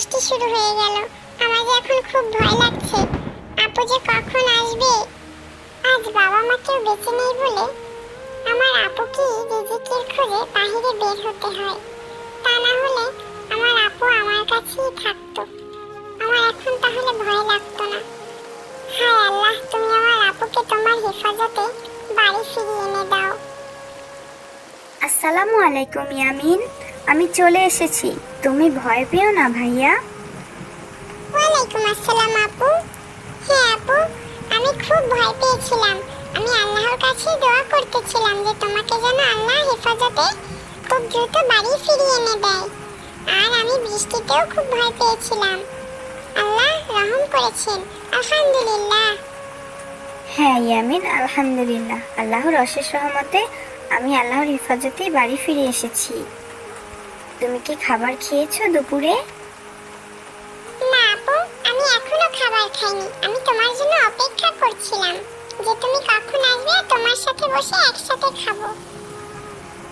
বৃষ্টি শুরু হয়ে গেল। আমার যে এখন খুব ভয় লাগছে, আপু যে কখন আসবে। আজ বাবা মা কেউ বেঁচে নেই বলে আমার আপুকে রিজিকের খোঁজে বাহিরে বের হতে হয়। তা না হলে আমার আপু আমার কাছেই থাকতো। আমার এখন তাহলে ভয় লাগতো না। হায় আল্লাহ, তুমি আমার আপুকে তোমার হেফাজতে বাড়ি ফিরিয়ে এনে দাও। আসসালামু আলাইকুম ইয়ামিন, আমি চলে এসেছি। তুমি ভয় পেও না ভাইয়া। ওয়ালাইকুম আসসালাম আপু। হ্যাঁ আপু, আমি খুব ভয় পেয়েছিলাম। আমি আল্লাহর কাছে দোয়া করতেছিলাম যে তোমাকে যেন আল্লাহ হেফাজতে খুব দ্রুত বাড়ি ফিরিয়ে এনে দেয়। আর আমি বৃষ্টিতেও খুব ভয় পেয়েছিলাম। আল্লাহ রহম করেছেন, আলহামদুলিল্লাহ। হ্যাঁ ইয়ামিন, আলহামদুলিল্লাহ, আল্লাহর অশেষ রহমতে আমি আল্লাহর হেফাজতেই বাড়ি ফিরে এসেছি। তুমি কি খাবার খেয়েছো দুপুরে? না আপু, আমি এখনো খাবার খাইনি। আমি তোমার জন্য অপেক্ষা করছিলাম যে তুমি কখন আসবে আর তোমার সাথে বসে একসাথে খাবো।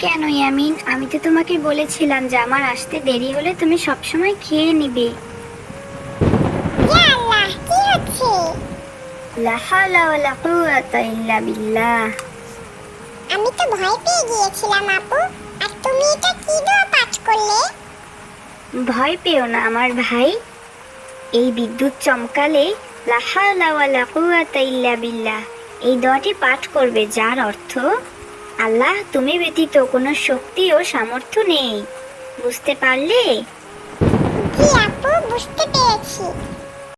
কেন ইয়ামিন, আমি তো তোমাকে বলেছিলাম যে আমার আসতে দেরি হলে তুমি সবসময় খেয়ে নিবে। ইয়া আল্লাহ, কি হচ্ছে? লা হাওলা ওয়ালা কুওয়াতা ইল্লা বিল্লাহ। আমি তো ভয় পেয়ে গিয়েছিলাম আপু। আর তুমি এটা কি দোয়া পাঠ করলে? ভয় পেও না আমার ভাই। এই বিদ্যুৎ চমকালে লা হাওলা ওয়ালা কুওয়াতা ইল্লা বিল্লাহ এই দোয়াটি পাঠ করবে, যার অর্থ আল্লাহ তুমি ব্যতীত কোনো শক্তি ও সামর্থ্য নেই। বুঝতে পারলে? জি আপু, বুঝতে পেরেছি।